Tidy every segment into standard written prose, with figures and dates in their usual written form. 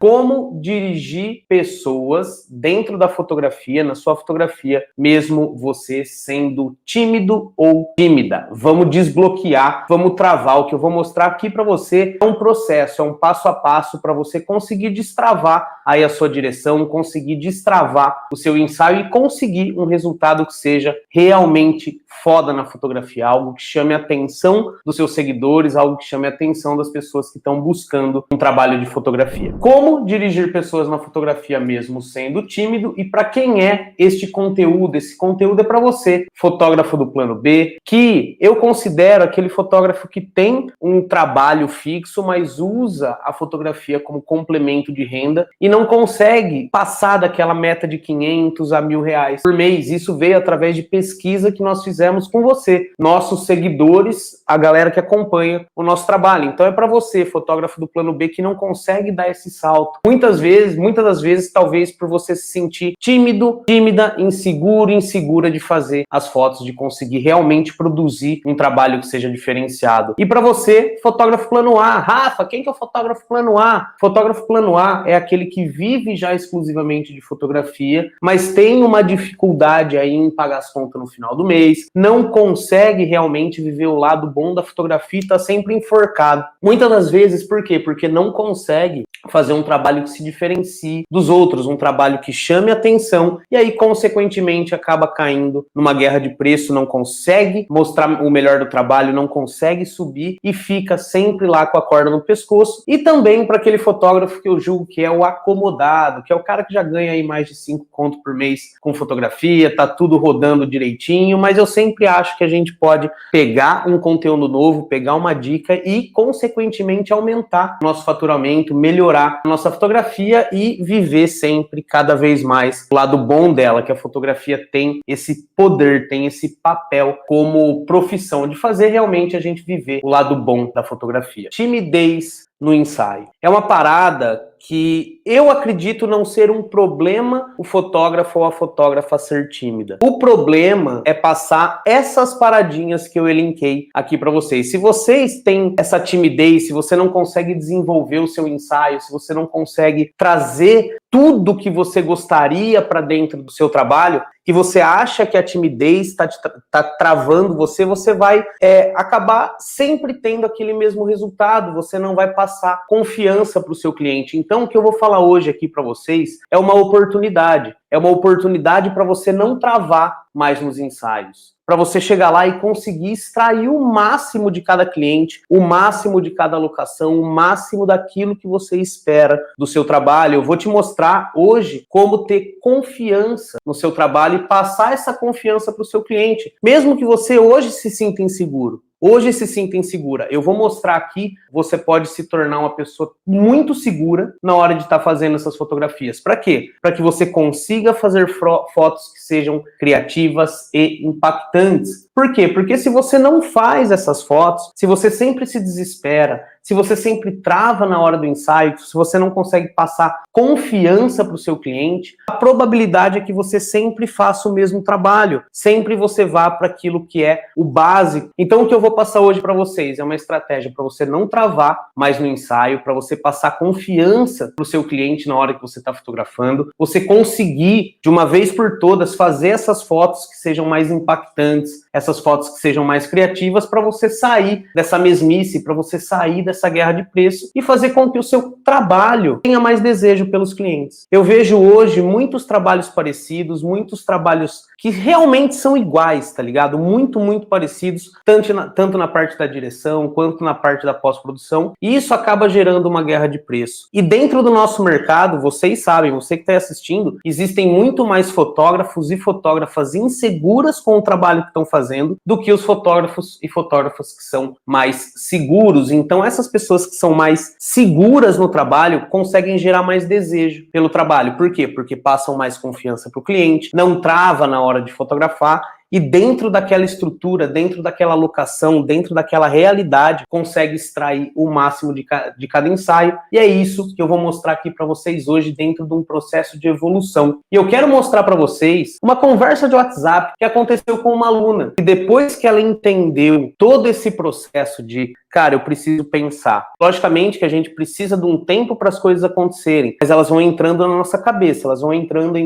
Como dirigir pessoas dentro da fotografia, na sua fotografia, mesmo você sendo tímido ou tímida. Vamos desbloquear, vamos travar. O que eu vou mostrar aqui para você é um processo, é um passo a passo para você conseguir destravar aí a sua direção, conseguir destravar o seu ensaio e conseguir um resultado que seja realmente foda na fotografia, algo que chame a atenção dos seus seguidores, algo que chame a atenção das pessoas que estão buscando um trabalho de fotografia. Como dirigir pessoas na fotografia mesmo sendo tímido, e para quem é este conteúdo? Esse conteúdo é para você, fotógrafo do plano B, que eu considero aquele fotógrafo que tem um trabalho fixo, mas usa a fotografia como complemento de renda e não consegue passar daquela meta de 500 a R$1.000 por mês. Isso veio através de pesquisa que nós fizemos com você, nossos seguidores, a galera que acompanha o nosso trabalho. Então é para você, fotógrafo do plano B, que não consegue dar esse salto. Muitas das vezes, talvez por você se sentir tímido, tímida, inseguro, insegura de fazer as fotos, de conseguir realmente produzir um trabalho que seja diferenciado. E para você, fotógrafo plano A, Rafa, quem que é o fotógrafo plano A? Fotógrafo plano A é aquele que vive já exclusivamente de fotografia, mas tem uma dificuldade aí em pagar as contas no final do mês, não consegue realmente viver o lado bom da fotografia e está sempre enforcado. Muitas das vezes, por quê? Porque não consegue fazer um trabalho que se diferencie dos outros, um trabalho que chame atenção, e aí, consequentemente, acaba caindo numa guerra de preço, não consegue mostrar o melhor do trabalho, não consegue subir e fica sempre lá com a corda no pescoço. E também para aquele fotógrafo que eu julgo que é o acomodado, que é o cara que já ganha aí mais de 5 conto por mês com fotografia, tá tudo rodando direitinho, mas eu sempre acho que a gente pode pegar um conteúdo novo, pegar uma dica e, consequentemente, aumentar o nosso faturamento, melhorar a nossa fotografia e viver sempre, cada vez mais, o lado bom dela, que a fotografia tem esse poder, tem esse papel como profissão de fazer realmente a gente viver o lado bom da fotografia. Timidez no ensaio. É uma parada que eu acredito não ser um problema o fotógrafo ou a fotógrafa ser tímida. O problema é passar essas paradinhas que eu elenquei aqui para vocês. Se vocês têm essa timidez, se você não consegue desenvolver o seu ensaio, se você não consegue trazer tudo que você gostaria para dentro do seu trabalho, que você acha que a timidez está travando você, você vai acabar sempre tendo aquele mesmo resultado, você não vai passar confiança para o seu cliente. Então, o que eu vou falar hoje aqui para vocês é uma oportunidade. É uma oportunidade para você não travar mais nos ensaios, para você chegar lá e conseguir extrair o máximo de cada cliente, o máximo de cada locação, o máximo daquilo que você espera do seu trabalho. Eu vou te mostrar hoje como ter confiança no seu trabalho e passar essa confiança para o seu cliente, mesmo que você hoje se sinta inseguro. Hoje se sinta insegura. Eu vou mostrar aqui, você pode se tornar uma pessoa muito segura na hora de estar fazendo essas fotografias. Para quê? Para que você consiga fazer fotos que sejam criativas e impactantes. Por quê? Porque se você não faz essas fotos, se você sempre se desespera, se você sempre trava na hora do ensaio, se você não consegue passar confiança para o seu cliente, a probabilidade é que você sempre faça o mesmo trabalho, sempre você vá para aquilo que é o básico. Então, o que eu vou passar hoje para vocês é uma estratégia para você não travar mais no ensaio, para você passar confiança para o seu cliente na hora que você está fotografando, você conseguir, de uma vez por todas, fazer essas fotos que sejam mais impactantes, essas fotos que sejam mais criativas, para você sair dessa mesmice, para você sair dessa guerra de preço e fazer com que o seu trabalho tenha mais desejo pelos clientes. Eu vejo hoje muitos trabalhos parecidos, muitos trabalhos que realmente são iguais, tá ligado? Muito parecidos, tanto na parte da direção, quanto na parte da pós-produção, e isso acaba gerando uma guerra de preço. E dentro do nosso mercado, vocês sabem, você que está assistindo, existem muito mais fotógrafos e fotógrafas inseguras com o trabalho que estão fazendo do que os fotógrafos e fotógrafas que são mais seguros. Então, essas pessoas que são mais seguras no trabalho conseguem gerar mais desejo pelo trabalho. Por quê? Porque passam mais confiança para o cliente, não trava na hora de fotografar e dentro daquela estrutura, dentro daquela locação, dentro daquela realidade, consegue extrair o máximo de cada ensaio. E é isso que eu vou mostrar aqui para vocês hoje dentro de um processo de evolução. E eu quero mostrar para vocês uma conversa de WhatsApp que aconteceu com uma aluna. E depois que ela entendeu todo esse processo de, cara, eu preciso pensar. Logicamente que a gente precisa de um tempo para as coisas acontecerem, mas elas vão entrando na nossa cabeça, elas vão entrando.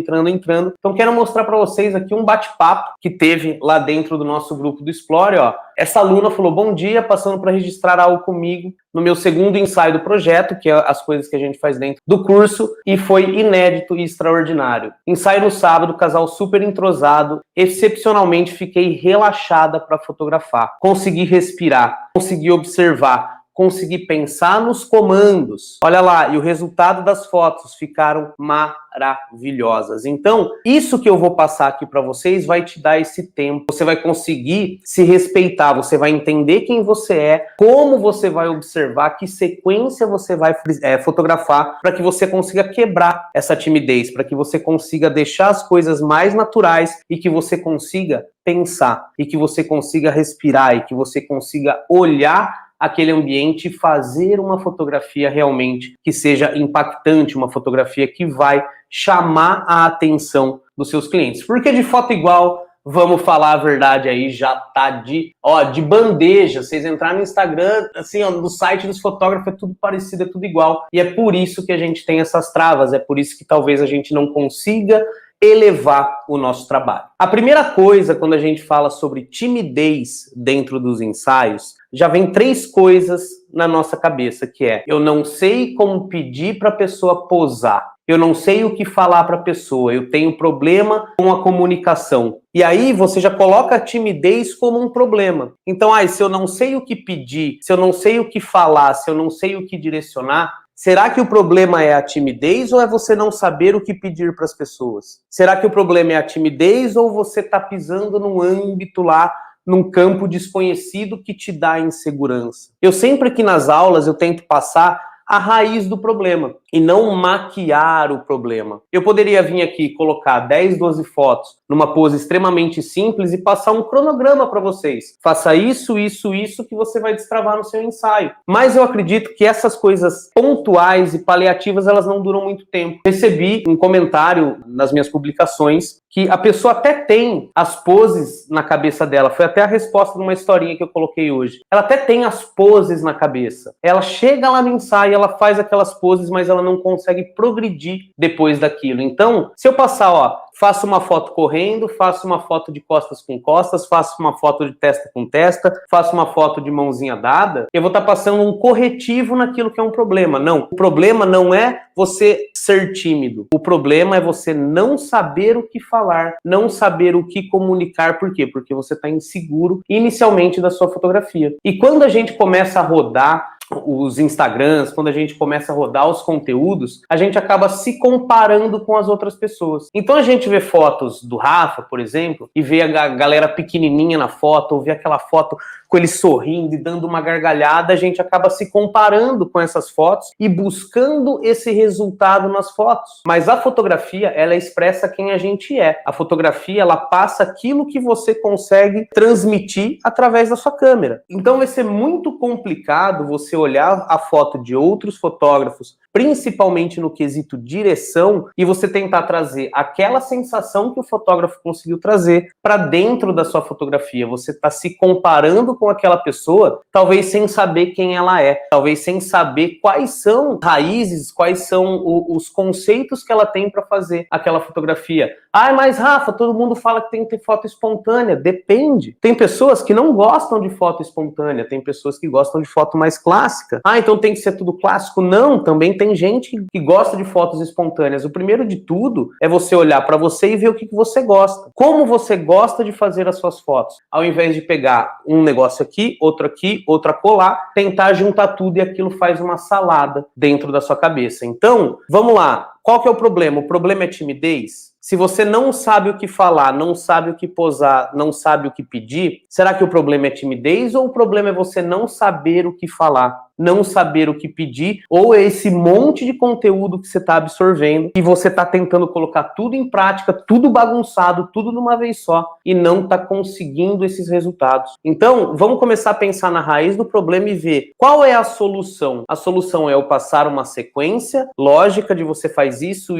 Então quero mostrar para vocês aqui um bate-papo que teve lá dentro do nosso grupo do Explore, ó. Essa aluna falou: bom dia, passando para registrar algo comigo no meu segundo ensaio do projeto, que é as coisas que a gente faz dentro do curso, e foi inédito e extraordinário. Ensaio no sábado, casal super entrosado, excepcionalmente fiquei relaxada para fotografar. Consegui respirar, consegui observar, consegui pensar nos comandos. Olha lá, e o resultado das fotos ficaram maravilhosas. Então, isso que eu vou passar aqui para vocês vai te dar esse tempo. Você vai conseguir se respeitar, você vai entender quem você é, como você vai observar, que sequência você vai fotografar, para que você consiga quebrar essa timidez, para que você consiga deixar as coisas mais naturais e que você consiga pensar, e que você consiga respirar, e que você consiga olhar aquele ambiente e fazer uma fotografia realmente que seja impactante, uma fotografia que vai chamar a atenção dos seus clientes. Porque de foto igual, vamos falar a verdade aí, já tá de bandeja. Vocês entrarem no Instagram, assim, ó, no site dos fotógrafos, é tudo parecido, é tudo igual. E é por isso que a gente tem essas travas, é por isso que talvez a gente não consiga elevar o nosso trabalho. A primeira coisa, quando a gente fala sobre timidez dentro dos ensaios, já vem 3 coisas na nossa cabeça, que é: eu não sei como pedir para a pessoa posar, eu não sei o que falar para a pessoa, eu tenho problema com a comunicação. E aí você já coloca a timidez como um problema. Então, se eu não sei o que pedir, se eu não sei o que falar, se eu não sei o que direcionar, será que o problema é a timidez ou é você não saber o que pedir para as pessoas? Será que o problema é a timidez ou você está pisando num âmbito lá, num campo desconhecido que te dá insegurança? Eu sempre que nas aulas eu tento passar a raiz do problema e não maquiar o problema. Eu poderia vir aqui colocar 10, 12 fotos numa pose extremamente simples e passar um cronograma para vocês. Faça isso, isso, isso que você vai destravar no seu ensaio. Mas eu acredito que essas coisas pontuais e paliativas, elas não duram muito tempo. Recebi um comentário nas minhas publicações que a pessoa até tem as poses na cabeça dela. Foi até a resposta de uma historinha que eu coloquei hoje. Ela até tem as poses na cabeça. Ela chega lá no ensaio, ela faz aquelas poses, mas ela não consegue progredir depois daquilo. Então, se eu passar, faço uma foto correndo, faço uma foto de costas com costas, faço uma foto de testa com testa, faço uma foto de mãozinha dada, eu vou estar passando um corretivo naquilo que é um problema. Não, o problema não é você ser tímido. O problema é você não saber o que falar, não saber o que comunicar. Por quê? Porque você está inseguro inicialmente da sua fotografia. E quando a gente começa a rodar os Instagrams, quando a gente começa a rodar os conteúdos, a gente acaba se comparando com as outras pessoas. Então a gente vê fotos do Rafa, por exemplo, e vê a galera pequenininha na foto, ou vê aquela foto com ele sorrindo e dando uma gargalhada, a gente acaba se comparando com essas fotos e buscando esse resultado nas fotos. Mas a fotografia, ela expressa quem a gente é. A fotografia, ela passa aquilo que você consegue transmitir através da sua câmera. Então vai ser muito complicado você olhar a foto de outros fotógrafos, principalmente no quesito direção, e você tentar trazer aquela sensação que o fotógrafo conseguiu trazer para dentro da sua fotografia. Você está se comparando com aquela pessoa, talvez sem saber quem ela é, talvez sem saber quais são raízes, quais são os conceitos que ela tem para fazer aquela fotografia. Mas Rafa, todo mundo fala que tem que ter foto espontânea. Depende. Tem pessoas que não gostam de foto espontânea, tem pessoas que gostam de foto mais clássica. Então tem que ser tudo clássico? Não, também tem gente que gosta de fotos espontâneas. O primeiro de tudo é você olhar para você e ver o que você gosta. Como você gosta de fazer as suas fotos. Ao invés de pegar um negócio aqui, outro acolá, tentar juntar tudo e aquilo faz uma salada dentro da sua cabeça. Então, vamos lá. Qual que é o problema? O problema é timidez? Se você não sabe o que falar, não sabe o que posar, não sabe o que pedir, será que o problema é timidez ou o problema é você não saber o que falar? não saber o que pedir, ou é esse monte de conteúdo que você está absorvendo e você está tentando colocar tudo em prática, tudo bagunçado, tudo de uma vez só e não está conseguindo esses resultados. Então, vamos começar a pensar na raiz do problema e ver qual é a solução. A solução é eu passar uma sequência lógica de você faz isso,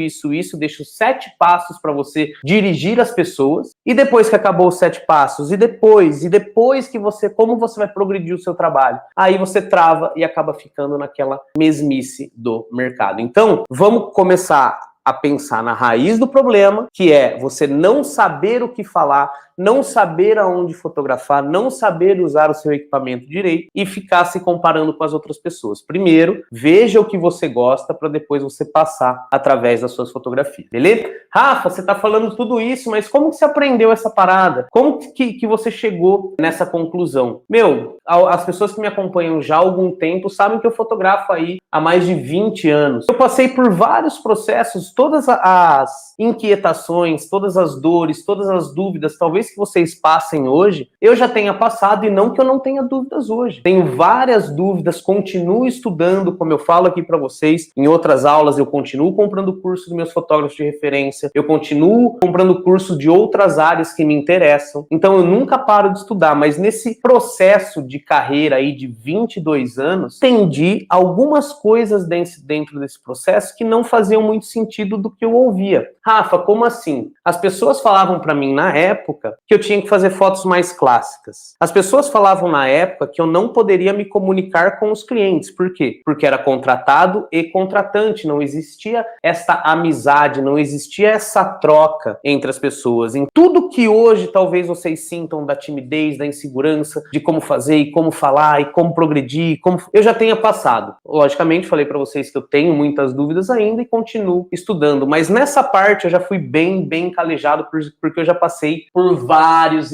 deixa os 7 passos para você dirigir as pessoas e depois que acabou os 7 passos e depois que você, como você vai progredir o seu trabalho, aí você trava e acaba ficando naquela mesmice do mercado. Então, vamos começar a pensar na raiz do problema, que é você não saber o que falar, não saber aonde fotografar, não saber usar o seu equipamento direito e ficar se comparando com as outras pessoas. Primeiro, veja o que você gosta para depois você passar através das suas fotografias, beleza? Rafa, você está falando tudo isso, mas como que você aprendeu essa parada? Como que você chegou nessa conclusão? Meu, as pessoas que me acompanham já há algum tempo sabem que eu fotografo aí há mais de 20 anos. Eu passei por vários processos, todas as inquietações, todas as dores, todas as dúvidas, talvez que vocês passem hoje, eu já tenha passado e não que eu não tenha dúvidas hoje. Tenho várias dúvidas, continuo estudando, como eu falo aqui para vocês, em outras aulas eu continuo comprando curso dos meus fotógrafos de referência, eu continuo comprando curso de outras áreas que me interessam, então eu nunca paro de estudar, mas nesse processo de carreira aí de 22 anos, entendi algumas coisas dentro desse processo que não faziam muito sentido do que eu ouvia. Rafa, como assim? As pessoas falavam para mim na época que eu tinha que fazer fotos mais clássicas. As pessoas falavam na época que eu não poderia me comunicar com os clientes. Por quê? Porque era contratado e contratante. Não existia essa amizade, não existia essa troca entre as pessoas. Em tudo que hoje talvez vocês sintam da timidez, da insegurança, de como fazer e como falar e como progredir, eu já tenha passado. Logicamente, falei para vocês que eu tenho muitas dúvidas ainda e continuo estudando. Mas nessa parte eu já fui bem calejado porque eu já passei por vários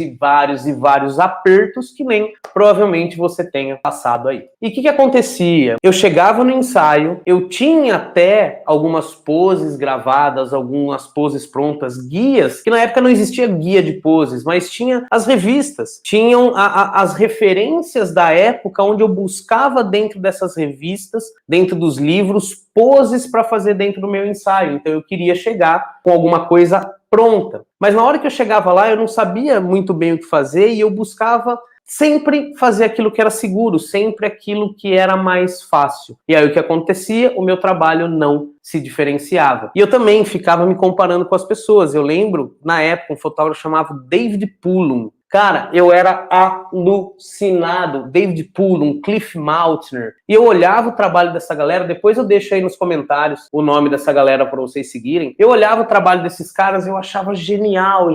apertos que nem provavelmente você tenha passado aí. E o que acontecia? Eu chegava no ensaio, eu tinha até algumas poses gravadas, algumas poses prontas, guias, que na época não existia guia de poses, mas tinha as revistas, tinham as referências da época onde eu buscava dentro dessas revistas, dentro dos livros, poses para fazer dentro do meu ensaio. Então eu queria chegar com alguma coisa pronta. Mas na hora que eu chegava lá, eu não sabia muito bem o que fazer e eu buscava sempre fazer aquilo que era seguro, sempre aquilo que era mais fácil. E aí o que acontecia? O meu trabalho não se diferenciava. E eu também ficava me comparando com as pessoas. Eu lembro, na época, um fotógrafo chamado David Pullum. Cara, eu era alucinado. David Pullum, Cliff Maltner. E eu olhava o trabalho dessa galera, depois eu deixo aí nos comentários o nome dessa galera para vocês seguirem. Eu olhava o trabalho desses caras e eu achava genial.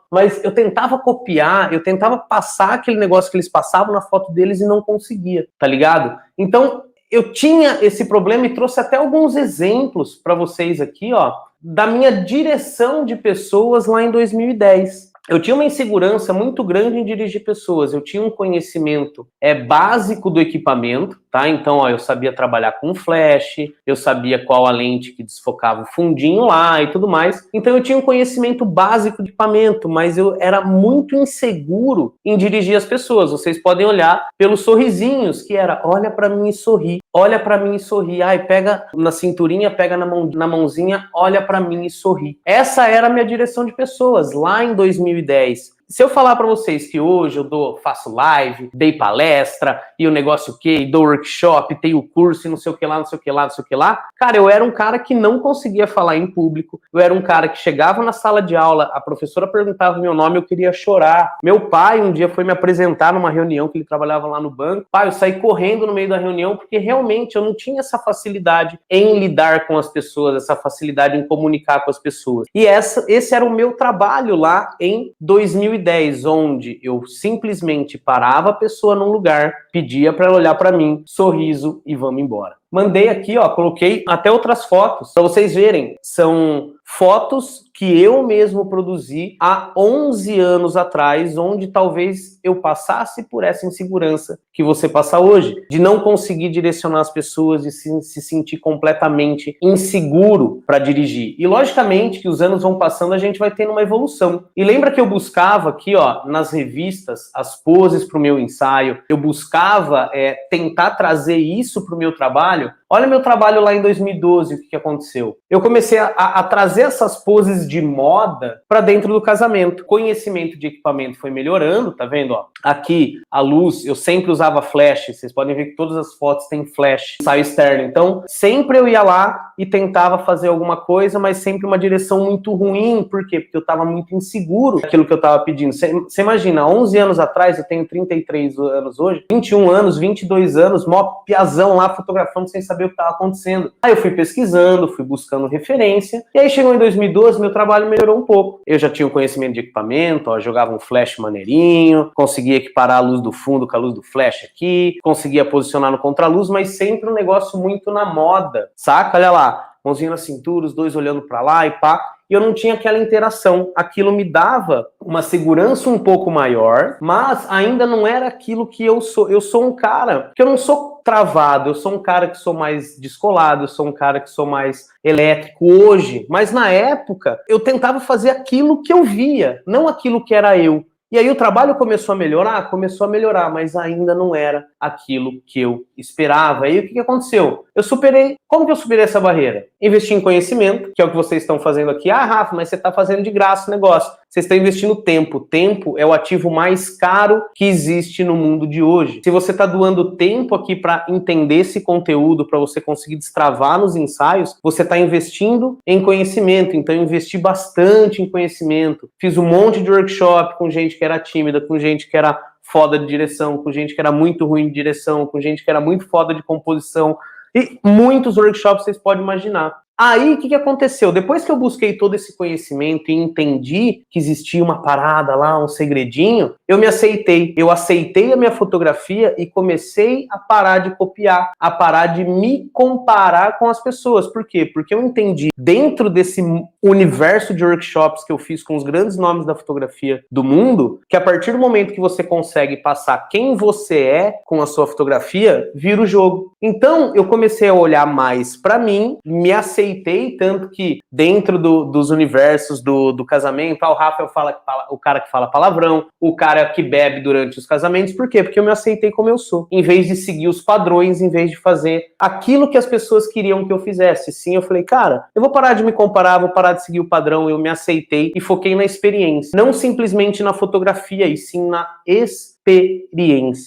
Mas eu tentava copiar, eu tentava passar aquele negócio que eles passavam na foto deles e não conseguia, tá ligado? Então, eu tinha esse problema e trouxe até alguns exemplos para vocês aqui, ó, da minha direção de pessoas lá em 2010. Eu tinha uma insegurança muito grande em dirigir pessoas, eu tinha um conhecimento básico do equipamento, tá? Então, ó, eu sabia trabalhar com flash, eu sabia qual a lente que desfocava o fundinho lá e tudo mais. Então, eu tinha um conhecimento básico de equipamento, mas eu era muito inseguro em dirigir as pessoas. Vocês podem olhar pelos sorrisinhos, que era, olha pra mim e sorri, olha pra mim e sorri. Ai, pega na cinturinha, pega na mãozinha, olha pra mim e sorri. Essa era a minha direção de pessoas lá em 2010. Se eu falar para vocês que hoje eu faço live, dei palestra, e o negócio o quê, dou workshop, tenho curso e não sei o que lá, cara, eu era um cara que não conseguia falar em público, eu era um cara que chegava na sala de aula, a professora perguntava meu nome, eu queria chorar. Meu pai um dia foi me apresentar numa reunião que ele trabalhava lá no banco, pai, eu saí correndo no meio da reunião porque realmente eu não tinha essa facilidade em lidar com as pessoas, essa facilidade em comunicar com as pessoas. E esse era o meu trabalho lá em 2010, onde eu simplesmente parava a pessoa num lugar, pedia para ela olhar para mim, sorriso e vamos embora. Mandei aqui, ó, coloquei até outras fotos para vocês verem. São fotos que eu mesmo produzi há 11 anos atrás, onde talvez eu passasse por essa insegurança que você passa hoje, de não conseguir direcionar as pessoas, de se sentir completamente inseguro para dirigir. E logicamente que os anos vão passando, a gente vai tendo uma evolução. E lembra que eu buscava aqui, ó, nas revistas, as poses para o meu ensaio, eu buscava tentar trazer isso para o meu trabalho. Olha meu trabalho lá em 2012, o que aconteceu? Eu comecei a trazer essas poses de moda para dentro do casamento. Conhecimento de equipamento foi melhorando, tá vendo? Ó, aqui a luz, eu sempre usava flash, vocês podem ver que todas as fotos têm flash, ensaio externo. Então, sempre eu ia lá e tentava fazer alguma coisa, mas sempre uma direção muito ruim. Por quê? Porque eu estava muito inseguro daquilo que eu estava pedindo. Você imagina, 11 anos atrás, eu tenho 33 anos hoje, 21 anos, 22 anos, mó piazão lá fotografando sem saber o que estava acontecendo. Aí eu fui pesquisando, fui buscando referência, e aí chegou em 2012, meu trabalho melhorou um pouco. Eu já tinha o conhecimento de equipamento, ó, jogava um flash maneirinho, conseguia equiparar a luz do fundo com a luz do flash aqui, conseguia posicionar no contraluz, mas sempre um negócio muito na moda, saca? Olha lá, mãozinha na cintura, os dois olhando para lá e pá, e eu não tinha aquela interação. Aquilo me dava uma segurança um pouco maior, mas ainda não era aquilo que eu sou. Eu sou um cara que eu não sou travado, eu sou um cara que sou mais descolado, eu sou um cara que sou mais elétrico hoje, mas na época eu tentava fazer aquilo que eu via, não aquilo que era eu. E aí o trabalho começou a melhorar, mas ainda não era aquilo que eu esperava. E o que aconteceu? Eu superei. Como que eu superei essa barreira? Investi em conhecimento, que é o que vocês estão fazendo aqui. Ah, Rafa, mas você está fazendo de graça o negócio. Você está investindo tempo. Tempo é o ativo mais caro que existe no mundo de hoje. Se você está doando tempo aqui para entender esse conteúdo, para você conseguir destravar nos ensaios, você está investindo em conhecimento. Então, eu investi bastante em conhecimento. Fiz um monte de workshop com gente que era tímida, com gente que era foda de direção, com gente que era muito ruim de direção, com gente que era muito foda de composição, e muitos workshops vocês podem imaginar. Aí, o que aconteceu? Depois que eu busquei todo esse conhecimento e entendi que existia uma parada lá, um segredinho, eu me aceitei. Eu aceitei a minha fotografia e comecei a parar de copiar, a parar de me comparar com as pessoas. Por quê? Porque eu entendi, dentro desse universo de workshops que eu fiz com os grandes nomes da fotografia do mundo, que a partir do momento que você consegue passar quem você é com a sua fotografia, vira o jogo. Então, eu comecei a olhar mais para mim, me aceitei, tanto que dentro dos universos do casamento, o Rafael fala o cara que fala palavrão, o cara que bebe durante os casamentos. Por quê? Porque eu me aceitei como eu sou. Em vez de seguir os padrões, em vez de fazer aquilo que as pessoas queriam que eu fizesse. Sim, eu falei, cara, eu vou parar de me comparar, vou parar de seguir o padrão. Eu me aceitei e foquei na experiência. Não simplesmente na fotografia, e sim na experiência.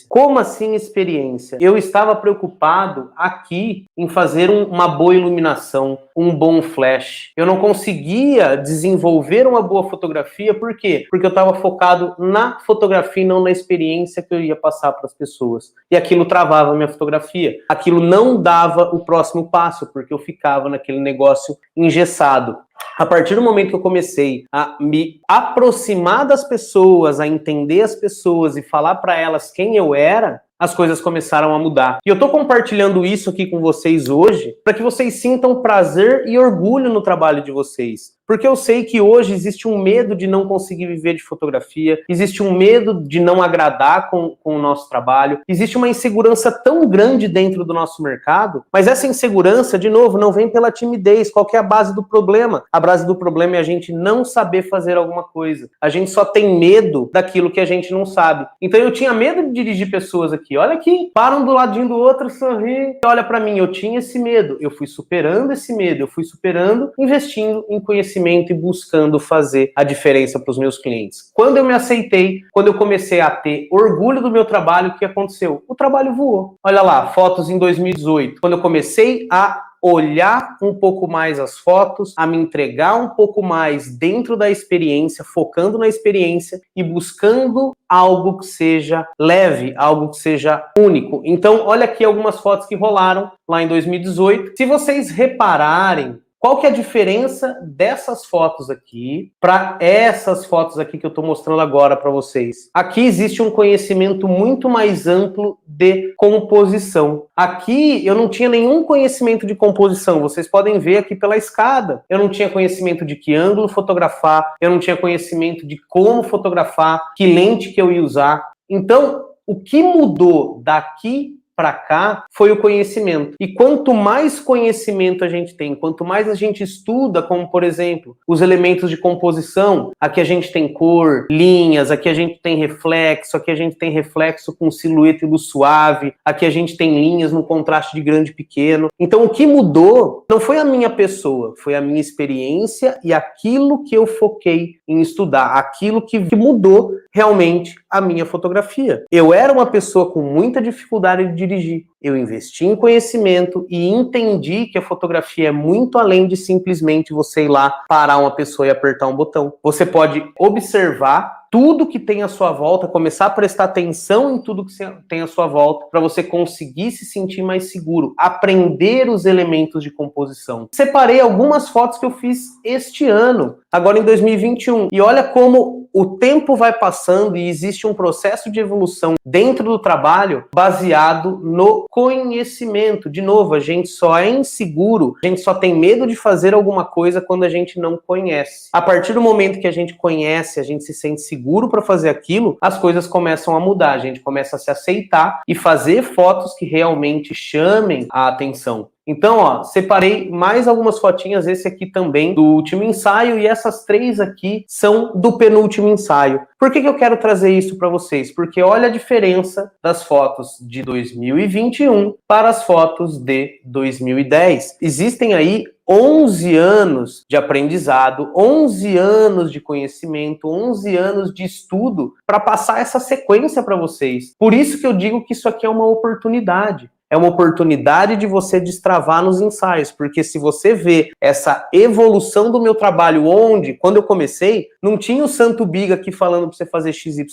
Como assim experiência? Eu estava preocupado aqui em fazer uma boa iluminação, um bom flash. Eu não conseguia desenvolver uma boa fotografia, por quê? Porque eu estava focado na fotografia e não na experiência que eu ia passar para as pessoas. E aquilo travava a minha fotografia. Aquilo não dava o próximo passo, porque eu ficava naquele negócio engessado. A partir do momento que eu comecei a me aproximar das pessoas, a entender as pessoas e falar para elas quem eu era, as coisas começaram a mudar. E eu tô compartilhando isso aqui com vocês hoje para que vocês sintam prazer e orgulho no trabalho de vocês. Porque eu sei que hoje existe um medo de não conseguir viver de fotografia, existe um medo de não agradar com o nosso trabalho, existe uma insegurança tão grande dentro do nosso mercado, mas essa insegurança, de novo, não vem pela timidez. Qual que é a base do problema? A base do problema é a gente não saber fazer alguma coisa. A gente só tem medo daquilo que a gente não sabe. Então eu tinha medo de dirigir pessoas aqui. Olha aqui, param do ladinho do outro, sorri, olha pra mim. Eu tinha esse medo, eu fui superando esse medo, eu fui superando, investindo em conhecimento e buscando fazer a diferença para os meus clientes. Quando eu me aceitei, quando eu comecei a ter orgulho do meu trabalho, o que aconteceu? O trabalho voou. Olha lá, fotos em 2018. Quando eu comecei a olhar um pouco mais as fotos, a me entregar um pouco mais dentro da experiência, focando na experiência e buscando algo que seja leve, algo que seja único. Então, olha aqui algumas fotos que rolaram lá em 2018. Se vocês repararem, Qual que é a diferença dessas fotos aqui para essas fotos aqui que eu estou mostrando agora para vocês? Aqui existe um conhecimento muito mais amplo de composição. Aqui eu não tinha nenhum conhecimento de composição. Vocês podem ver aqui pela escada. Eu não tinha conhecimento de que ângulo fotografar, eu não tinha conhecimento de como fotografar, que lente que eu ia usar. Então, o que mudou daqui para cá foi o conhecimento. E quanto mais conhecimento a gente tem, quanto mais a gente estuda, como por exemplo, os elementos de composição, aqui a gente tem cor, linhas, aqui a gente tem reflexo, aqui a gente tem reflexo com silhueta e luz suave, aqui a gente tem linhas no contraste de grande e pequeno. Então o que mudou não foi a minha pessoa, foi a minha experiência e aquilo que eu foquei em estudar, aquilo que mudou realmente a minha fotografia. Eu era uma pessoa com muita dificuldade de dirigir. Eu investi em conhecimento e entendi que a fotografia é muito além de simplesmente você ir lá parar uma pessoa e apertar um botão. Você pode observar tudo que tem à sua volta, começar a prestar atenção em tudo que tem à sua volta, para você conseguir se sentir mais seguro, aprender os elementos de composição. Separei algumas fotos que eu fiz este ano, agora em 2021, e olha como o tempo vai passando e existe um processo de evolução dentro do trabalho baseado no conhecimento. De novo, a gente só é inseguro, a gente só tem medo de fazer alguma coisa quando a gente não conhece. A partir do momento que a gente conhece, a gente se sente seguro para fazer aquilo, as coisas começam a mudar, a gente começa a se aceitar e fazer fotos que realmente chamem a atenção. Então, ó, separei mais algumas fotinhas, esse aqui também, do último ensaio, e essas 3 aqui são do penúltimo ensaio. Por que eu quero trazer isso para vocês? Porque olha a diferença das fotos de 2021 para as fotos de 2010. Existem aí 11 anos de aprendizado, 11 anos de conhecimento, 11 anos de estudo para passar essa sequência para vocês. Por isso que eu digo que isso aqui é uma oportunidade. É uma oportunidade de você destravar nos ensaios, porque se você vê essa evolução do meu trabalho, onde, quando eu comecei, não tinha o Santo Biga aqui falando para você fazer XYZ,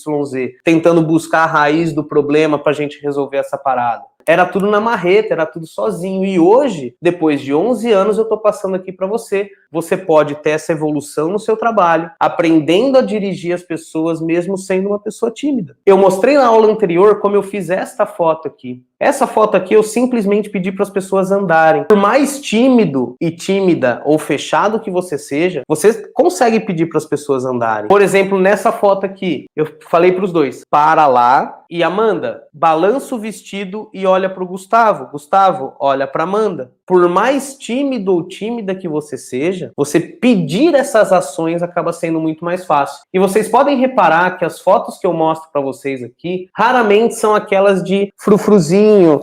tentando buscar a raiz do problema para a gente resolver essa parada. Era tudo na marreta, era tudo sozinho. E hoje, depois de 11 anos, eu estou passando aqui para você. Você pode ter essa evolução no seu trabalho, aprendendo a dirigir as pessoas, mesmo sendo uma pessoa tímida. Eu mostrei na aula anterior como eu fiz esta foto aqui. Essa foto aqui eu simplesmente pedi para as pessoas andarem. Por mais tímido e tímida ou fechado que você seja, você consegue pedir para as pessoas andarem. Por exemplo, nessa foto aqui, eu falei para os dois, para lá, e Amanda, balança o vestido e olha para o Gustavo. Gustavo, olha para Amanda. Por mais tímido ou tímida que você seja, você pedir essas ações acaba sendo muito mais fácil. E vocês podem reparar que as fotos que eu mostro para vocês aqui, raramente são aquelas de frufruzinho,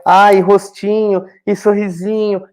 ai, rostinho e sorrisinho.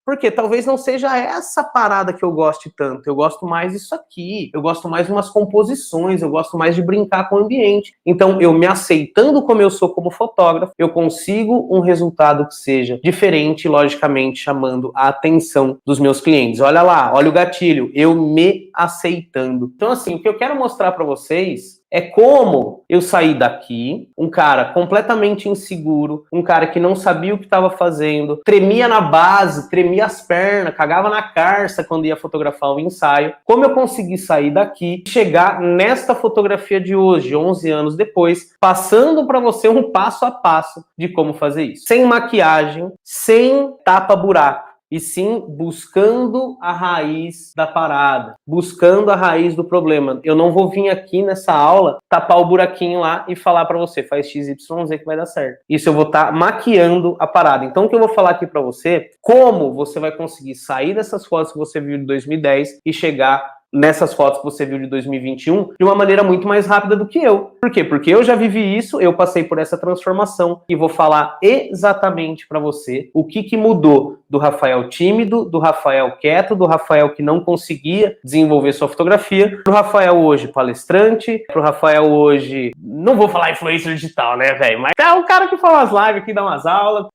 Porque talvez não seja essa parada que eu goste tanto. Eu gosto mais disso aqui. Eu gosto mais de umas composições. Eu gosto mais de brincar com o ambiente. Então, eu me aceitando como eu sou como fotógrafo, eu consigo um resultado que seja diferente, logicamente, chamando a atenção dos meus clientes. Olha lá, olha o gatilho. Eu me aceitando. Então, assim, o que eu quero mostrar para vocês é como eu saí daqui, um cara completamente inseguro, um cara que não sabia o que estava fazendo, tremia na base, tremia as pernas, cagava na carça quando ia fotografar um ensaio. Como eu consegui sair daqui e chegar nesta fotografia de hoje, 11 anos depois, passando para você um passo a passo de como fazer isso. Sem maquiagem, sem tapa-buraco. E sim buscando a raiz da parada, buscando a raiz do problema. Eu não vou vir aqui nessa aula tapar o buraquinho lá e falar para você, faz XYZ que vai dar certo. Isso eu vou estar maquiando a parada. Então o que eu vou falar aqui para você, como você vai conseguir sair dessas fotos que você viu de 2010 e chegar nessas fotos que você viu de 2021 de uma maneira muito mais rápida do que eu. Por quê? Porque eu já vivi isso, eu passei por essa transformação e vou falar exatamente para você o que mudou do Rafael tímido, do Rafael quieto, do Rafael que não conseguia desenvolver sua fotografia, pro Rafael hoje palestrante, pro Rafael hoje, não vou falar influencer digital, né, velho, mas é o cara que fala as lives aqui, dá umas aulas,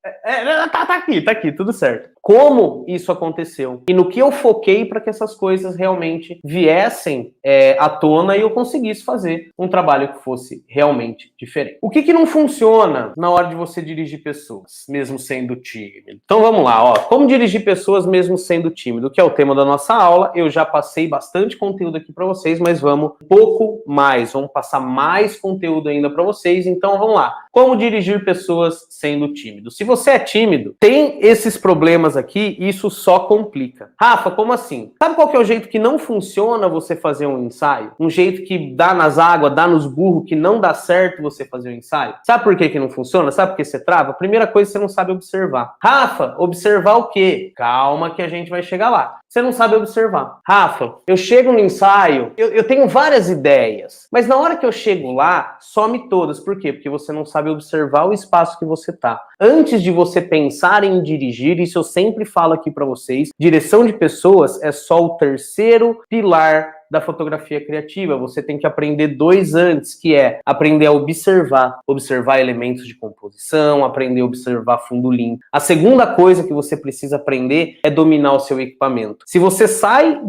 tá aqui, tudo certo. Como isso aconteceu e no que eu foquei para que essas coisas realmente viessem à tona e eu conseguisse fazer um trabalho que fosse realmente diferente. O que não funciona na hora de você dirigir pessoas, mesmo sendo tímido? Então vamos lá, ó. Como dirigir pessoas mesmo sendo tímido, que é o tema da nossa aula. Eu já passei bastante conteúdo aqui para vocês, mas vamos um pouco mais, vamos passar mais conteúdo ainda para vocês. Então vamos lá. Como dirigir pessoas sendo tímido? Se você é tímido, tem esses problemas aqui, isso só complica. Rafa, como assim? Sabe qual que é o jeito que não funciona você fazer um ensaio? Um jeito que dá nas águas, dá nos burros, que não dá certo você fazer um ensaio? Sabe por que não funciona? Sabe por que você trava? Primeira coisa, você não sabe observar. Rafa, observar o quê? Calma que a gente vai chegar lá. Você não sabe observar. Rafa, eu chego no ensaio, eu tenho várias ideias, mas na hora que eu chego lá, some todas. Por quê? Porque você não sabe observar o espaço que você tá. Antes de você pensar em dirigir, isso eu sempre falo aqui para vocês, direção de pessoas é só o terceiro pilar da fotografia criativa. Você tem que aprender 2 antes, que é aprender a observar elementos de composição, aprender a observar fundo limpo. A segunda coisa que você precisa aprender é dominar o seu equipamento. Se você sai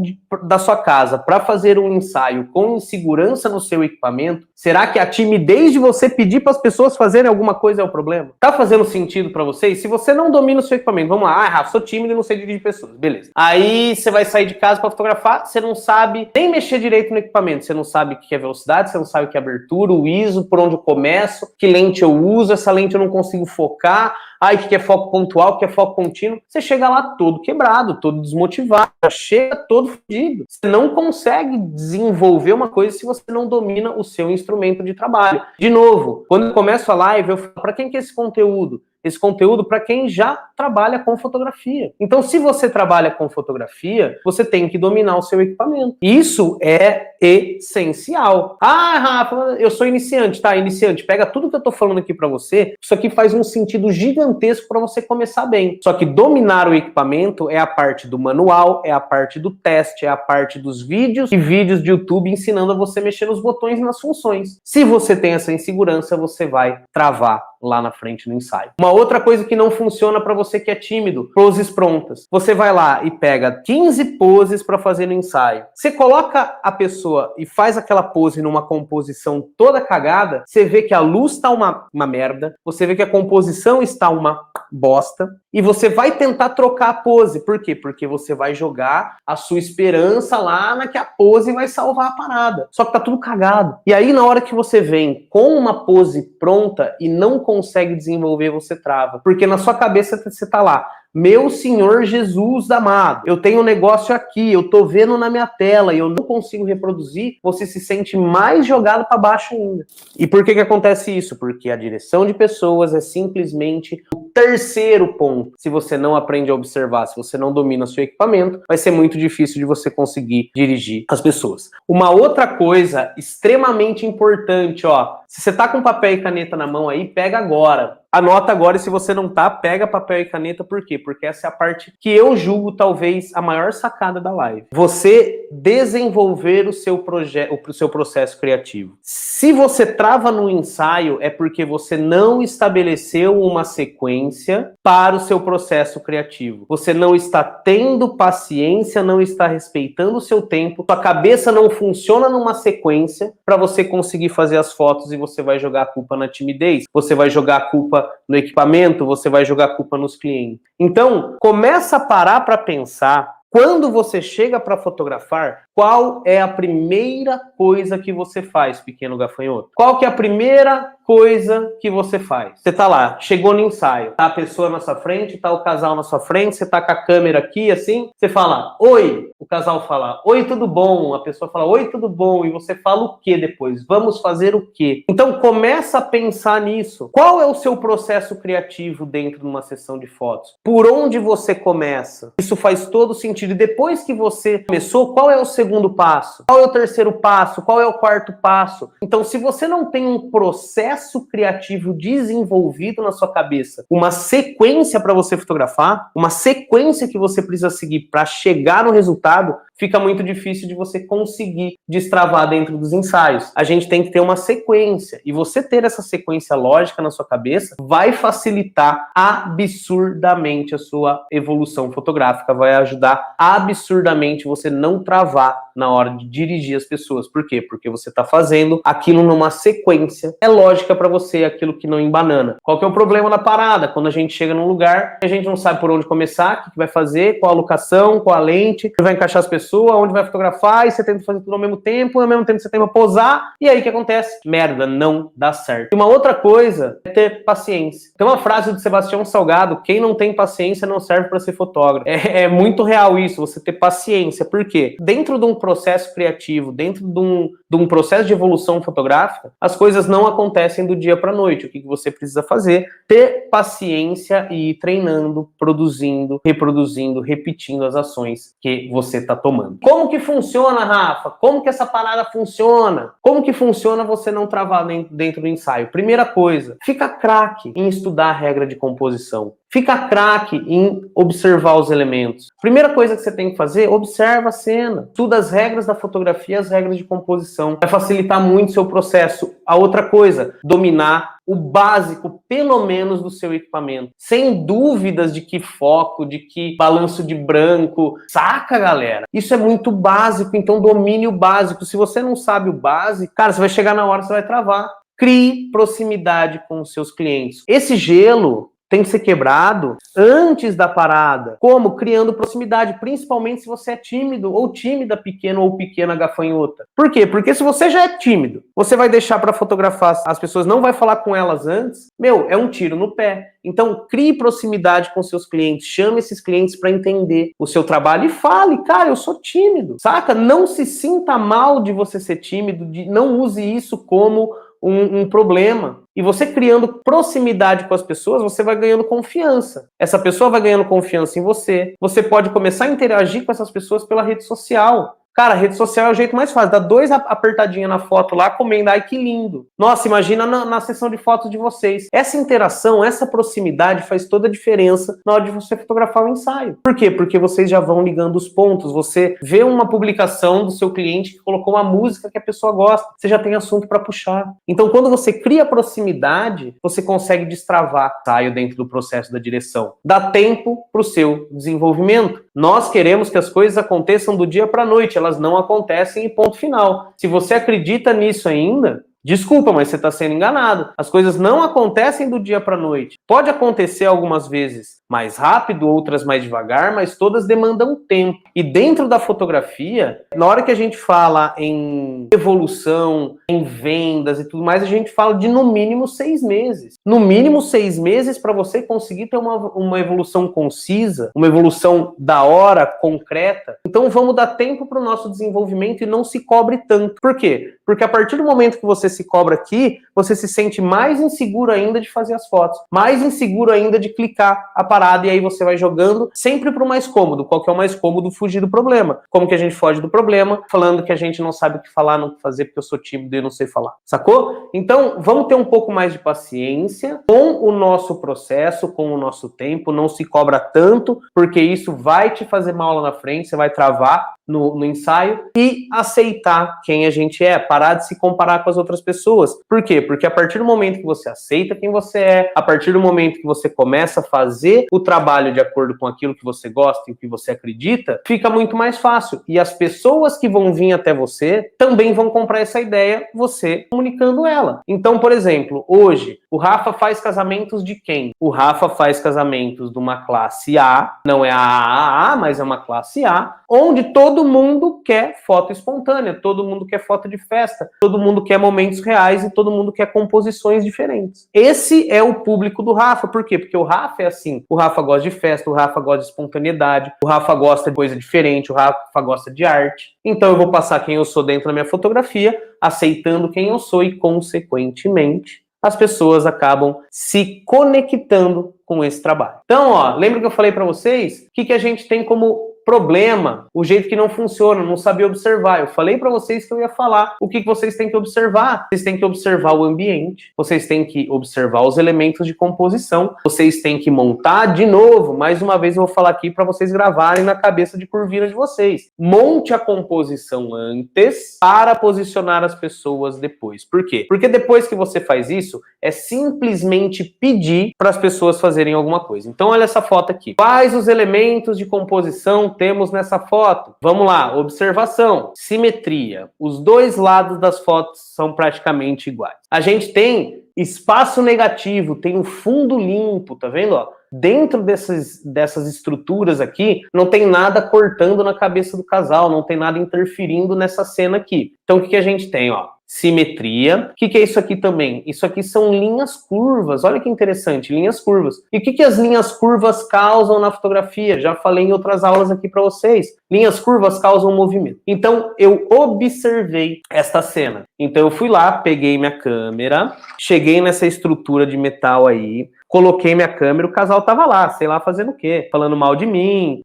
da sua casa para fazer um ensaio com insegurança no seu equipamento, será que a timidez de você pedir para as pessoas fazerem alguma coisa é o problema? Tá fazendo sentido para vocês? Se você não domina o seu equipamento, vamos lá, Rafa, sou tímido e não sei dirigir pessoas, beleza. Aí você vai sair de casa para fotografar, você não sabe nem mexer direito no equipamento, você não sabe o que é velocidade, você não sabe o que é abertura, o ISO, por onde eu começo, que lente eu uso, essa lente eu não consigo focar, o que é foco pontual, o que é foco contínuo. Você chega lá todo quebrado, todo desmotivado, chega todo fodido. Você não consegue desenvolver uma coisa se você não domina o seu instrumento de trabalho. De novo, quando eu começo a live, eu falo, para quem que é esse conteúdo? Esse conteúdo para quem já trabalha com fotografia. Então, se você trabalha com fotografia, você tem que dominar o seu equipamento. Isso é essencial. Ah, Rafa, eu sou iniciante, tá? Iniciante, pega tudo que eu tô falando aqui para você. Isso aqui faz um sentido gigantesco para você começar bem. Só que dominar o equipamento é a parte do manual, é a parte do teste, é a parte dos vídeos e vídeos de YouTube ensinando a você mexer nos botões e nas funções. Se você tem essa insegurança, você vai travar lá na frente no ensaio. Uma outra coisa que não funciona para você que é tímido, poses prontas. Você vai lá e pega 15 poses para fazer no ensaio. Você coloca a pessoa e faz aquela pose numa composição toda cagada, você vê que a luz tá uma merda, você vê que a composição está uma bosta, e você vai tentar trocar a pose. Por quê? Porque você vai jogar a sua esperança lá na que a pose vai salvar a parada. Só que tá tudo cagado. E aí, na hora que você vem com uma pose pronta e não consegue desenvolver, você trava. Porque na sua cabeça você tá lá, meu Senhor Jesus amado, eu tenho um negócio aqui, eu tô vendo na minha tela e eu não consigo reproduzir, você se sente mais jogado para baixo ainda. E por que acontece isso? Porque a direção de pessoas é simplesmente o terceiro ponto. Se você não aprende a observar, se você não domina o seu equipamento, vai ser muito difícil de você conseguir dirigir as pessoas. Uma outra coisa extremamente importante, ó, se você tá com papel e caneta na mão aí, pega agora. Anota agora, e se você não tá, pega papel e caneta, por quê? Porque essa é a parte que eu julgo talvez a maior sacada da live. Você desenvolver o seu processo criativo. Se você trava no ensaio, é porque você não estabeleceu uma sequência para o seu processo criativo. Você não está tendo paciência, não está respeitando o seu tempo, sua cabeça não funciona numa sequência para você conseguir fazer as fotos e você vai jogar a culpa na timidez, você vai jogar a culpa no equipamento, você vai jogar a culpa nos clientes. Então, começa a parar para pensar, quando você chega para fotografar, qual é a primeira coisa que você faz, pequeno gafanhoto? Qual que é a primeira coisa que você faz? Você tá lá, chegou no ensaio, tá a pessoa na sua frente, tá o casal na sua frente, você tá com a câmera aqui, assim, você fala, oi, o casal fala, oi, tudo bom? A pessoa fala, oi, tudo bom? E você fala o que depois? Vamos fazer o quê? Então, começa a pensar nisso. Qual é o seu processo criativo dentro de uma sessão de fotos? Por onde você começa? Isso faz todo sentido. E depois que você começou, qual é o segundo passo? Qual é o terceiro passo? Qual é o quarto passo? Então, se você não tem um processo processo criativo desenvolvido na sua cabeça, uma sequência para você fotografar, uma sequência que você precisa seguir para chegar no resultado, fica muito difícil de você conseguir destravar dentro dos ensaios. A gente tem que ter uma sequência, e você ter essa sequência lógica na sua cabeça vai facilitar absurdamente a sua evolução fotográfica, vai ajudar absurdamente você não travar na hora de dirigir as pessoas. Por quê? Porque você está fazendo aquilo numa sequência. É lógica para você aquilo que não embanana. Qual que é o problema da parada? Quando a gente chega num lugar, a gente não sabe por onde começar, o que vai fazer, qual a locação, qual a lente, onde vai encaixar as pessoas, onde vai fotografar, e você tenta fazer tudo ao mesmo tempo você tenta posar, e aí o que acontece? Merda, não dá certo. E uma outra coisa é ter paciência. Tem uma frase do Sebastião Salgado: quem não tem paciência não serve para ser fotógrafo. É muito real isso, você ter paciência. Por quê? Dentro de um processo criativo, dentro de um processo de evolução fotográfica, as coisas não acontecem do dia para a noite. O que você precisa fazer? Ter paciência e ir treinando, produzindo, reproduzindo, repetindo as ações que você está tomando. Como que funciona, Rafa? Como que essa parada funciona? Como que funciona você não travar dentro do ensaio? Primeira coisa, fica craque em estudar a regra de composição. Fica craque em observar os elementos. Primeira coisa que você tem que fazer, observa a cena. Estuda as regras da fotografia, as regras de composição. Vai facilitar muito o seu processo. A outra coisa, dominar o básico, pelo menos, do seu equipamento. Sem dúvidas de que foco, de que balanço de branco. Saca, galera? Isso é muito básico, então domine o básico. Se você não sabe o básico, cara, você vai chegar na hora, você vai travar. Crie proximidade com os seus clientes. Esse gelo tem que ser quebrado antes da parada. Como? Criando proximidade, principalmente se você é tímido ou tímida, pequeno ou pequena gafanhota. Por quê? Porque se você já é tímido, você vai deixar para fotografar as pessoas, não vai falar com elas antes, é um tiro no pé. Então, crie proximidade com seus clientes, chame esses clientes para entender o seu trabalho e fale: cara, eu sou tímido, saca? Não se sinta mal de você ser tímido, não use isso como um problema. E você criando proximidade com as pessoas, você vai ganhando confiança. Essa pessoa vai ganhando confiança em você. Você pode começar a interagir com essas pessoas pela rede social. Cara, a rede social é o jeito mais fácil. Dá 2 apertadinhas na foto lá, comenda, ai que lindo. Nossa, imagina na sessão de fotos de vocês. Essa interação, essa proximidade faz toda a diferença na hora de você fotografar o ensaio. Por quê? Porque vocês já vão ligando os pontos. Você vê uma publicação do seu cliente que colocou uma música que a pessoa gosta. Você já tem assunto para puxar. Então, quando você cria proximidade, você consegue destravar o ensaio dentro do processo da direção. Dá tempo para o seu desenvolvimento. Nós queremos que as coisas aconteçam do dia para a noite. Elas não acontecem e ponto final. Se você acredita nisso ainda, desculpa, mas você está sendo enganado. As coisas não acontecem do dia para a noite. Pode acontecer algumas vezes mais rápido, outras mais devagar, mas todas demandam tempo. E dentro da fotografia, na hora que a gente fala em evolução, em vendas e tudo mais, a gente fala de no mínimo 6 meses. No mínimo 6 meses para você conseguir ter uma evolução concisa, uma evolução da hora, concreta. Então vamos dar tempo para o nosso desenvolvimento e não se cobre tanto. Por quê? Porque a partir do momento que você se cobra aqui, você se sente mais inseguro ainda de fazer as fotos, mais inseguro ainda de clicar a parada, e aí você vai jogando sempre pro mais cômodo. Qual que é o mais cômodo? Fugir do problema. Como que a gente foge do problema? Falando que a gente não sabe o que falar, não o que fazer, porque eu sou tímido e não sei falar. Sacou? Então, vamos ter um pouco mais de paciência com o nosso processo, com o nosso tempo, não se cobra tanto, porque isso vai te fazer mal lá na frente, você vai travar no ensaio, e aceitar quem a gente é, parar de se comparar com as outras pessoas. Por quê? Porque a partir do momento que você aceita quem você é, a partir do momento que você começa a fazer o trabalho de acordo com aquilo que você gosta e o que você acredita, fica muito mais fácil. E as pessoas que vão vir até você também vão comprar essa ideia, você comunicando ela. Então, por exemplo, hoje, o Rafa faz casamentos de quem? O Rafa faz casamentos de uma classe A, não é a AAA, mas é uma classe A, onde todo mundo quer foto espontânea, todo mundo quer foto de festa, todo mundo quer momentos reais e todo mundo quer composições diferentes. Esse é o público do Rafa. Por quê? Porque o Rafa é assim. O Rafa gosta de festa, o Rafa gosta de espontaneidade, o Rafa gosta de coisa diferente, o Rafa gosta de arte. Então eu vou passar quem eu sou dentro da minha fotografia, aceitando quem eu sou e, consequentemente, as pessoas acabam se conectando com esse trabalho. Então, lembra que eu falei para vocês? O que a gente tem como problema, o jeito que não funciona, não sabia observar. Eu falei para vocês que eu ia falar o que vocês têm que observar. Vocês têm que observar o ambiente, vocês têm que observar os elementos de composição, vocês têm que montar de novo. Mais uma vez eu vou falar aqui para vocês gravarem na cabeça de curvina de vocês. Monte a composição antes para posicionar as pessoas depois. Por quê? Porque depois que você faz isso, é simplesmente pedir para as pessoas fazerem alguma coisa. Então olha essa foto aqui. Quais os elementos de composição temos nessa foto? Vamos lá, observação, simetria. Os dois lados das fotos são praticamente iguais. A gente tem espaço negativo, tem um fundo limpo, tá vendo? Ó? Dentro dessas estruturas aqui, não tem nada cortando na cabeça do casal, não tem nada interferindo nessa cena aqui. Então o que a gente tem? Ó? Simetria. O que é isso aqui também? Isso aqui são linhas curvas. Olha que interessante, linhas curvas. E o que as linhas curvas causam na fotografia? Já falei em outras aulas aqui para vocês. Linhas curvas causam movimento. Então, eu observei esta cena. Então, eu fui lá, peguei minha câmera, cheguei nessa estrutura de metal aí, coloquei minha câmera, o casal tava lá, sei lá, fazendo o quê? Falando mal de mim,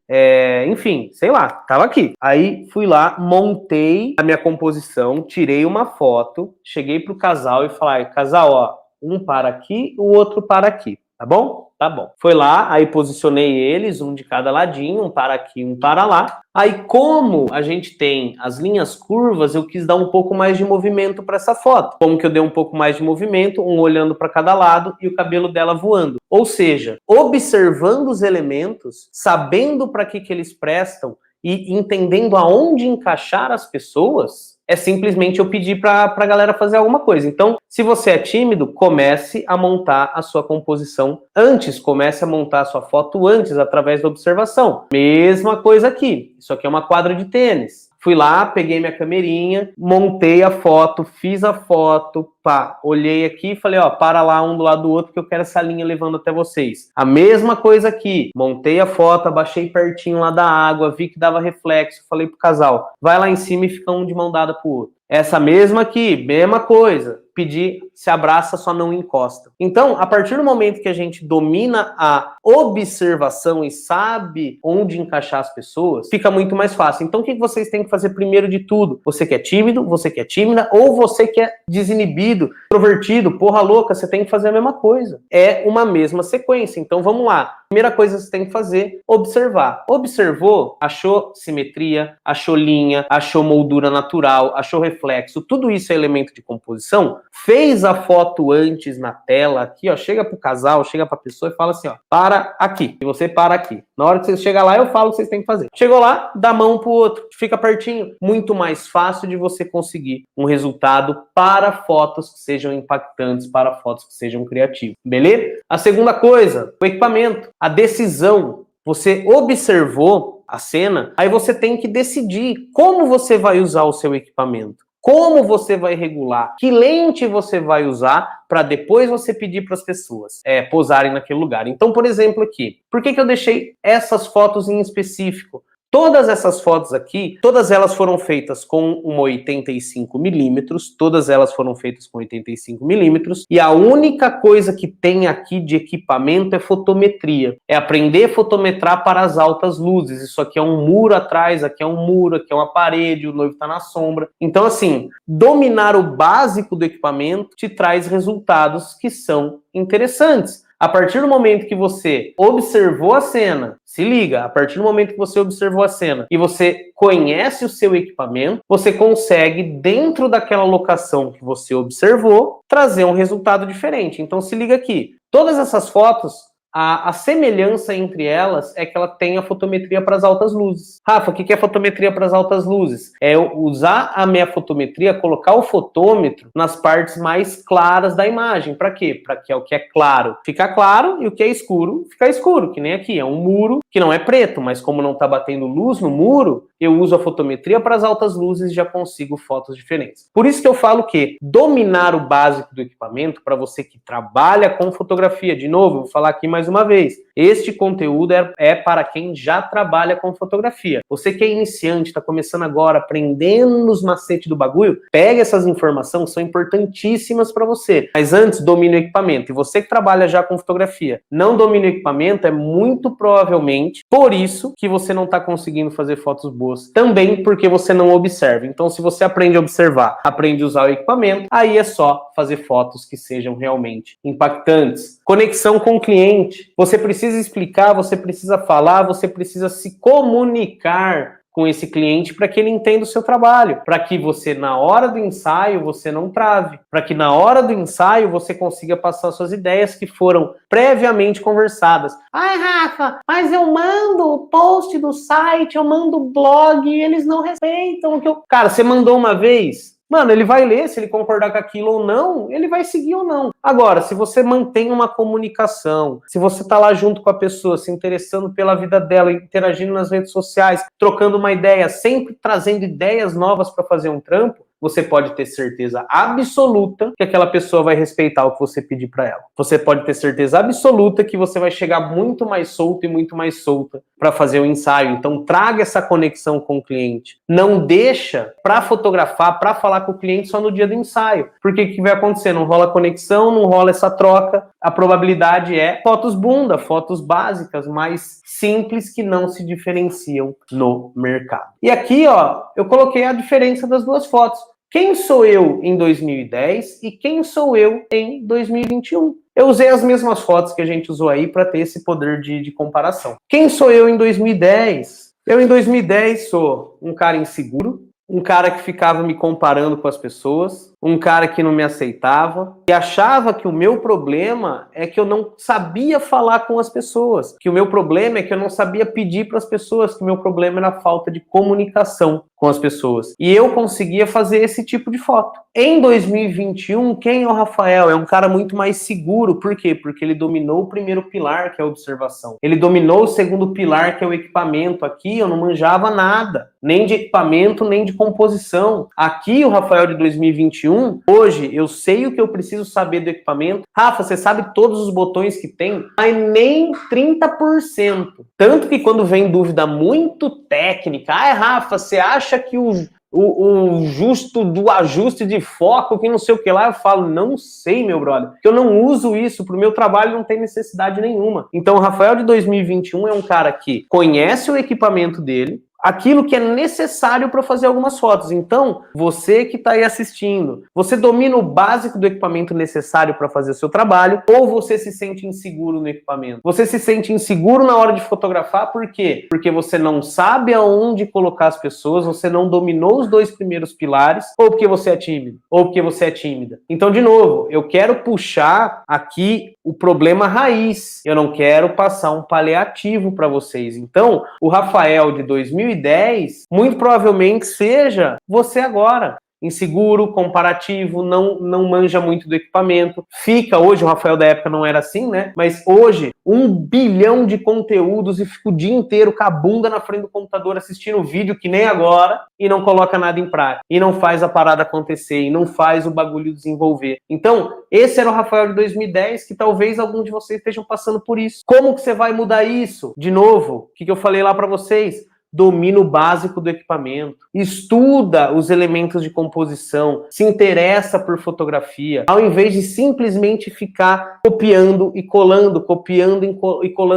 enfim, sei lá, tava aqui. Aí, fui lá, montei a minha composição, tirei uma foto, cheguei pro casal e falei, casal, ó, um para aqui, o outro para aqui, tá bom? Tá bom. Foi lá, aí posicionei eles, um de cada ladinho, um para aqui, um para lá. Aí, como a gente tem as linhas curvas, eu quis dar um pouco mais de movimento para essa foto. Como que eu dei um pouco mais de movimento, um olhando para cada lado e o cabelo dela voando. Ou seja, observando os elementos, sabendo para que eles prestam e entendendo aonde encaixar as pessoas, é simplesmente eu pedir para a galera fazer alguma coisa. Então, se você é tímido, comece a montar a sua composição antes, comece a montar a sua foto antes, através da observação. Mesma coisa aqui. Isso aqui é uma quadra de tênis. Fui lá, peguei minha camerinha, montei a foto, fiz a foto, pá, olhei aqui e falei, ó, para lá um do lado do outro que eu quero essa linha levando até vocês. A mesma coisa aqui, montei a foto, abaixei pertinho lá da água, vi que dava reflexo, falei pro casal, vai lá em cima e fica um de mão dada pro outro. Essa mesma aqui, mesma coisa, pedir, se abraça, só não encosta. Então, a partir do momento que a gente domina a observação e sabe onde encaixar as pessoas, fica muito mais fácil. Então, o que vocês têm que fazer primeiro de tudo? Você que é tímido, você que é tímida, ou você que é desinibido, introvertido, porra louca, você tem que fazer a mesma coisa. É uma mesma sequência. Então, vamos lá. Primeira coisa que você tem que fazer, observar. Observou, achou simetria, achou linha, achou moldura natural, achou reflexo, tudo isso é elemento de composição. Fez a foto antes na tela, aqui, ó, chega pro casal, chega pra pessoa e fala assim, ó, para aqui, e você para aqui. Na hora que você chegar lá, eu falo o que vocês têm que fazer. Chegou lá, dá a mão pro outro, fica pertinho. Muito mais fácil de você conseguir um resultado para fotos que sejam impactantes, para fotos que sejam criativas, beleza? A segunda coisa, o equipamento, a decisão. Você observou a cena, aí você tem que decidir como você vai usar o seu equipamento. Como você vai regular? Que lente você vai usar para depois você pedir para as pessoas posarem naquele lugar? Então, por exemplo, aqui, por que eu deixei essas fotos em específico? Todas essas fotos aqui, todas elas foram feitas com uma 85mm, todas elas foram feitas com 85mm, e a única coisa que tem aqui de equipamento é fotometria. É aprender a fotometrar para as altas luzes. Isso aqui é um muro atrás, aqui é um muro, aqui é uma parede, o noivo está na sombra. Então, assim, dominar o básico do equipamento te traz resultados que são interessantes. A partir do momento que você observou a cena, se liga, a partir do momento que você observou a cena e você conhece o seu equipamento, você consegue, dentro daquela locação que você observou, trazer um resultado diferente. Então se liga aqui, todas essas fotos, a semelhança entre elas é que ela tem a fotometria para as altas luzes. Rafa, o que é fotometria para as altas luzes? É usar a minha fotometria, colocar o fotômetro nas partes mais claras da imagem. Para quê? Para que o que é claro fica claro e o que é escuro fica escuro, que nem aqui. É um muro que não é preto, mas como não está batendo luz no muro, eu uso a fotometria para as altas luzes e já consigo fotos diferentes. Por isso que eu falo que dominar o básico do equipamento, para você que trabalha com fotografia, de novo, eu vou falar aqui mais uma vez, este conteúdo é para quem já trabalha com fotografia. Você que é iniciante, está começando agora, aprendendo os macetes do bagulho, pega essas informações, são importantíssimas para você. Mas antes, domine o equipamento. E você que trabalha já com fotografia, não domina o equipamento, é muito provavelmente por isso que você não está conseguindo fazer fotos boas. Também porque você não observa. Então, se você aprende a observar, aprende a usar o equipamento, aí é só fazer fotos que sejam realmente impactantes. Conexão com o cliente. Você precisa explicar, você precisa falar, você precisa se comunicar com esse cliente para que ele entenda o seu trabalho, para que você, na hora do ensaio, você não trave, para que na hora do ensaio você consiga passar suas ideias que foram previamente conversadas. Ai, Rafa, mas eu mando o post do site, eu mando o blog e eles não respeitam o que eu... Cara, você mandou uma vez... Mano, ele vai ler, se ele concordar com aquilo ou não, ele vai seguir ou não. Agora, se você mantém uma comunicação, se você tá lá junto com a pessoa, se interessando pela vida dela, interagindo nas redes sociais, trocando uma ideia, sempre trazendo ideias novas para fazer um trampo, você pode ter certeza absoluta que aquela pessoa vai respeitar o que você pedir para ela. Você pode ter certeza absoluta que você vai chegar muito mais solto e muito mais solta para fazer o ensaio. Então, traga essa conexão com o cliente. Não deixa para fotografar, para falar com o cliente só no dia do ensaio. Porque o que vai acontecer? Não rola conexão, não rola essa troca. A probabilidade é fotos bunda, fotos básicas, mais simples que não se diferenciam no mercado. E aqui, ó, eu coloquei a diferença das duas fotos. Quem sou eu em 2010 e quem sou eu em 2021? Eu usei as mesmas fotos que a gente usou aí para ter esse poder de comparação. Quem sou eu em 2010? Eu em 2010 sou um cara inseguro, um cara que ficava me comparando com as pessoas, um cara que não me aceitava e achava que o meu problema é que eu não sabia falar com as pessoas, que o meu problema é que eu não sabia pedir para as pessoas, que o meu problema era a falta de comunicação com as pessoas. E eu conseguia fazer esse tipo de foto. Em 2021, quem é o Rafael? É um cara muito mais seguro. Por quê? Porque ele dominou o primeiro pilar, que é a observação. Ele dominou o segundo pilar, que é o equipamento. Aqui eu não manjava nada, nem de equipamento, nem de composição. Aqui o Rafael de 2021, hoje eu sei o que eu preciso saber do equipamento. Rafa, você sabe todos os botões que tem? Mas nem 30%. Tanto que quando vem dúvida muito técnica, Rafa, você acha que o justo do ajuste de foco, que não sei o que lá, eu falo, não sei, meu brother, porque eu não uso isso, pro meu trabalho não tem necessidade nenhuma. Então o Rafael de 2021 é um cara que conhece o equipamento dele, aquilo que é necessário para fazer algumas fotos. Então, você que está aí assistindo, você domina o básico do equipamento necessário para fazer o seu trabalho, ou você se sente inseguro no equipamento? Você se sente inseguro na hora de fotografar, por quê? Porque você não sabe aonde colocar as pessoas, você não dominou os dois primeiros pilares, ou porque você é tímido, ou porque você é tímida. Então, de novo, eu quero puxar aqui o problema raiz. Eu não quero passar um paliativo para vocês. Então, o Rafael de 2010, muito provavelmente seja você agora. Inseguro, comparativo, não manja muito do equipamento. Fica, hoje o Rafael da época não era assim, né? Mas hoje, 1 bilhão de conteúdos e fica o dia inteiro com a bunda na frente do computador assistindo vídeo que nem agora e não coloca nada em prática. E não faz a parada acontecer, e não faz o bagulho desenvolver. Então, esse era o Rafael de 2010, que talvez alguns de vocês estejam passando por isso. Como que você vai mudar isso? De novo, o que eu falei lá para vocês? Domina o básico do equipamento, estuda os elementos de composição, se interessa por fotografia, ao invés de simplesmente ficar copiando e colando,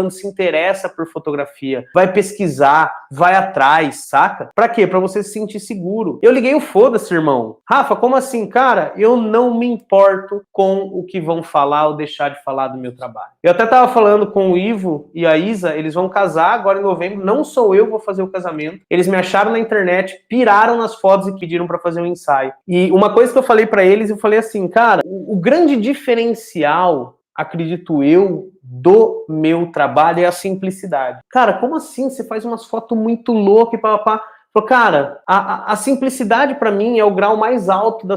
se interessa por fotografia, vai pesquisar, vai atrás, saca? Pra quê? Pra você se sentir seguro. Eu liguei o foda-se, irmão. Rafa, como assim? Cara, eu não me importo com o que vão falar ou deixar de falar do meu trabalho. Eu até tava falando com o Ivo e a Isa, eles vão casar agora em novembro, não sou eu que vou fazer o casamento. Eles me acharam na internet, piraram nas fotos e pediram para fazer um ensaio. E uma coisa que eu falei para eles, eu falei assim, cara, o grande diferencial, acredito eu, do meu trabalho é a simplicidade. Cara, como assim? Você faz umas fotos muito loucas e papapá. Cara, a simplicidade para mim é o grau mais alto da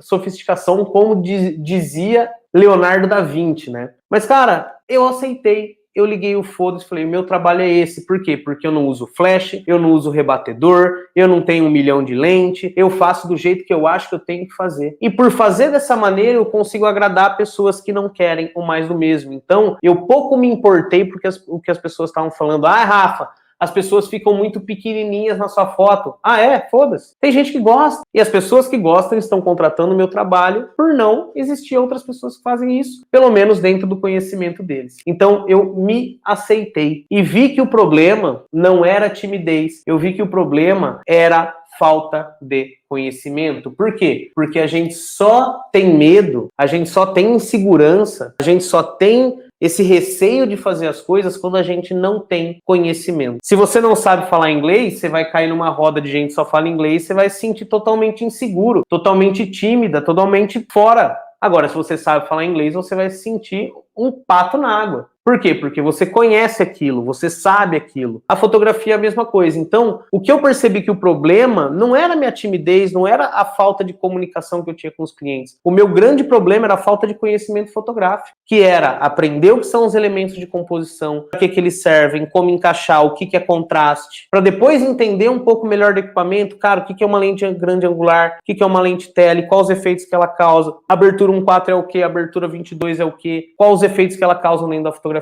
sofisticação, como dizia Leonardo da Vinci, né? Mas, cara, eu aceitei. eu liguei o foda-se e falei, meu trabalho é esse. Por quê? Porque eu não uso flash, eu não uso rebatedor, eu não tenho 1 milhão de lente, eu faço do jeito que eu acho que eu tenho que fazer. E por fazer dessa maneira, eu consigo agradar pessoas que não querem o mais do mesmo. Então, eu pouco me importei porque o que as pessoas estavam falando. Ah, Rafa, as pessoas ficam muito pequenininhas na sua foto. Ah, é? Foda-se. Tem gente que gosta. E as pessoas que gostam estão contratando o meu trabalho por não existir outras pessoas que fazem isso, pelo menos dentro do conhecimento deles. Então, eu me aceitei e vi que o problema não era timidez. Eu vi que o problema era falta de conhecimento. Por quê? Porque a gente só tem medo, a gente só tem insegurança, a gente só tem esse receio de fazer as coisas quando a gente não tem conhecimento. Se você não sabe falar inglês, você vai cair numa roda de gente que só fala inglês, você vai se sentir totalmente inseguro, totalmente tímida, totalmente fora. Agora, se você sabe falar inglês, você vai se sentir um pato na água. Por quê? Porque você conhece aquilo, você sabe aquilo. A fotografia é a mesma coisa. Então, o que eu percebi que o problema não era a minha timidez, não era a falta de comunicação que eu tinha com os clientes. O meu grande problema era a falta de conhecimento fotográfico, que era aprender o que são os elementos de composição, para que eles servem, como encaixar, o que é contraste, para depois entender um pouco melhor do equipamento, cara, o que é uma lente grande angular, o que é uma lente tele, quais os efeitos que ela causa, abertura 1.4 é o quê, abertura 22 é o quê, quais os efeitos que ela causa dentro da fotografia.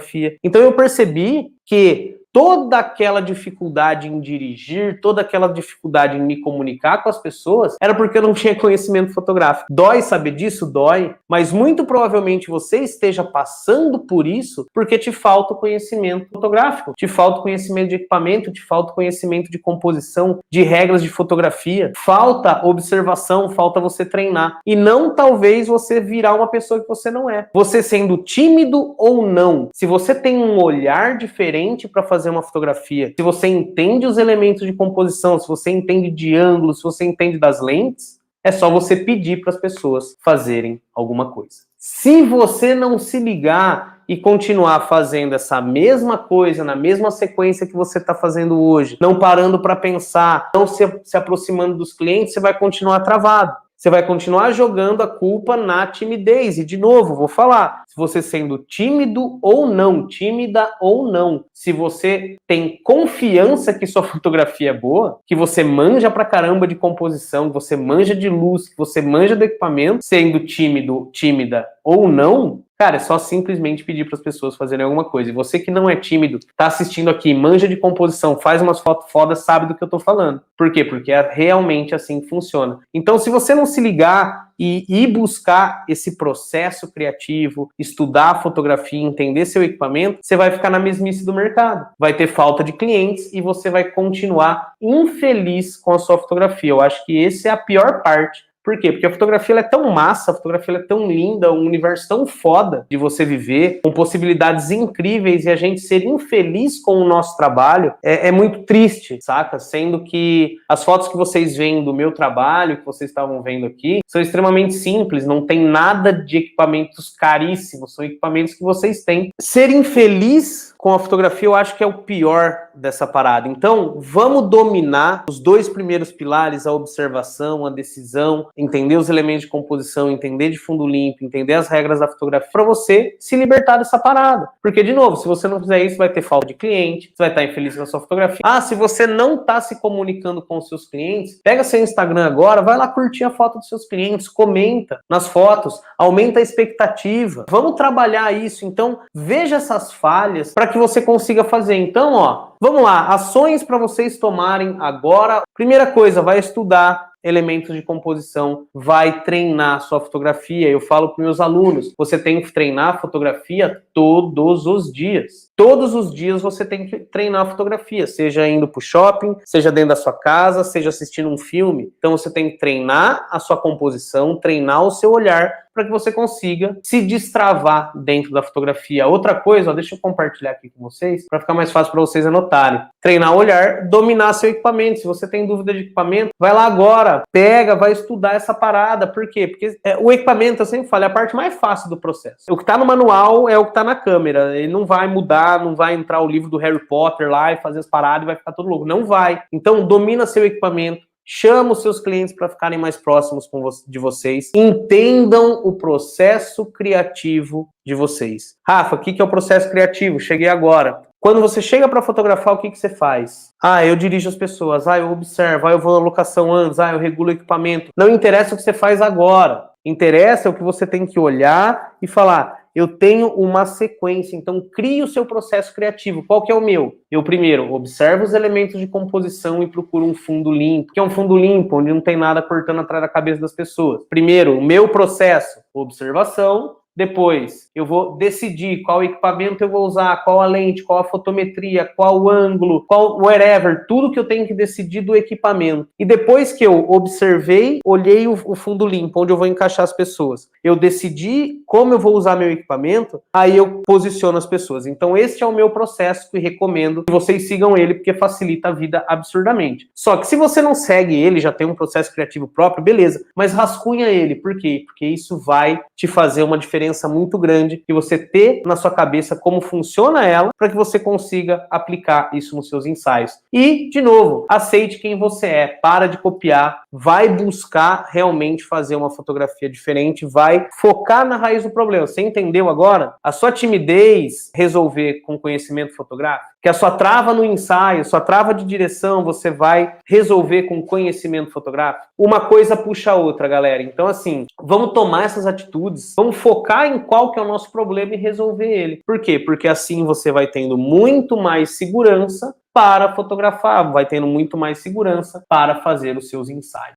Então eu percebi que toda aquela dificuldade em dirigir, toda aquela dificuldade em me comunicar com as pessoas, era porque eu não tinha conhecimento fotográfico. Dói saber disso? Dói. Mas muito provavelmente você esteja passando por isso porque te falta o conhecimento fotográfico, te falta o conhecimento de equipamento, te falta o conhecimento de composição, de regras de fotografia, falta observação, falta você treinar. E não talvez você virar uma pessoa que você não é. Você sendo tímido ou não, se você tem um olhar diferente para fazer uma fotografia, se você entende os elementos de composição, se você entende de ângulos, se você entende das lentes, é só você pedir para as pessoas fazerem alguma coisa. Se você não se ligar e continuar fazendo essa mesma coisa, na mesma sequência que você está fazendo hoje, não parando para pensar, não se aproximando dos clientes, você vai continuar travado. Você vai continuar jogando a culpa na timidez. E, de novo, vou falar, se você sendo tímido ou não, tímida ou não, se você tem confiança que sua fotografia é boa, que você manja pra caramba de composição, que você manja de luz, que você manja do equipamento, sendo tímido, tímida ou não, cara, é só simplesmente pedir para as pessoas fazerem alguma coisa. E você que não é tímido, tá assistindo aqui, manja de composição, faz umas fotos fodas, sabe do que eu tô falando. Por quê? Porque é realmente assim que funciona. Então, se você não se ligar e ir buscar esse processo criativo, estudar a fotografia, entender seu equipamento, você vai ficar na mesmice do mercado. Vai ter falta de clientes e você vai continuar infeliz com a sua fotografia. Eu acho que essa é a pior parte. Por quê? Porque a fotografia ela é tão massa, a fotografia ela é tão linda, um universo tão foda de você viver, com possibilidades incríveis, e a gente ser infeliz com o nosso trabalho é muito triste, saca? Sendo que as fotos que vocês veem do meu trabalho, que vocês estavam vendo aqui, são extremamente simples, não tem nada de equipamentos caríssimos, são equipamentos que vocês têm. Ser infeliz com a fotografia eu acho que é o pior dessa parada. Então, vamos dominar os dois primeiros pilares, a observação, a decisão, entender os elementos de composição, entender de fundo limpo, entender as regras da fotografia, para você se libertar dessa parada. Porque, de novo, se você não fizer isso, vai ter falta de cliente, você vai estar infeliz com a sua fotografia. Ah, se você não está se comunicando com os seus clientes, pega seu Instagram agora, vai lá curtir a foto dos seus clientes, comenta nas fotos, aumenta a expectativa. Vamos trabalhar isso. Então, veja essas falhas para que você consiga fazer. Então, ó, vamos lá, ações para vocês tomarem agora. Primeira coisa, vai estudar elementos de composição, vai treinar sua fotografia. Eu falo para meus alunos, você tem que treinar a fotografia todos os dias. Todos os dias você tem que treinar a fotografia, seja indo para o shopping, seja dentro da sua casa, seja assistindo um filme. Então você tem que treinar a sua composição, treinar o seu olhar para que você consiga se destravar dentro da fotografia. Outra coisa, ó, deixa eu compartilhar aqui com vocês, para ficar mais fácil para vocês anotarem. Treinar o olhar, dominar seu equipamento. Se você tem dúvida de equipamento, vai lá agora, pega, vai estudar essa parada. Por quê? Porque o equipamento, eu sempre falo, é a parte mais fácil do processo. O que está no manual é o que está na câmera. Ele não vai mudar, não vai entrar o livro do Harry Potter lá e fazer as paradas e vai ficar todo louco. Não vai. Então, domina seu equipamento, Chama os seus clientes para ficarem mais próximos de vocês. Entendam o processo criativo de vocês. Rafa, o que é o processo criativo? Cheguei agora. Quando você chega para fotografar, o que você faz? Eu dirijo as pessoas. Eu observo. Eu vou na locação antes. Eu regulo o equipamento. Não interessa o que você faz agora. Interessa o que você tem que olhar e falar, eu tenho uma sequência, então crie o seu processo criativo. Qual que é o meu? Eu primeiro observo os elementos de composição e procuro um fundo limpo, que é um fundo limpo, onde não tem nada cortando atrás da cabeça das pessoas. Primeiro, o meu processo, observação. Depois, eu vou decidir qual equipamento eu vou usar, qual a lente, qual a fotometria, qual o ângulo, qual whatever, tudo que eu tenho que decidir do equipamento. E depois que eu observei, olhei o fundo limpo, onde eu vou encaixar as pessoas, eu decidi como eu vou usar meu equipamento, aí eu posiciono as pessoas. Então esse é o meu processo que recomendo que vocês sigam ele, porque facilita a vida absurdamente. Só que se você não segue ele, já tem um processo criativo próprio, beleza, mas rascunha ele. Por quê? Porque isso vai te fazer uma diferença muito grande e você ter na sua cabeça como funciona ela para que você consiga aplicar isso nos seus ensaios. E, de novo, aceite quem você é, para de copiar, vai buscar realmente fazer uma fotografia diferente, vai focar na raiz do problema. Você entendeu agora? A sua timidez resolver com conhecimento fotográfico, que a sua trava no ensaio, sua trava de direção, você vai resolver com conhecimento fotográfico. Uma coisa puxa a outra, galera. Então, assim, vamos tomar essas atitudes, vamos focar em qual que é o nosso problema e resolver ele. Por quê? Porque assim você vai tendo muito mais segurança para fotografar, vai tendo muito mais segurança para fazer os seus ensaios.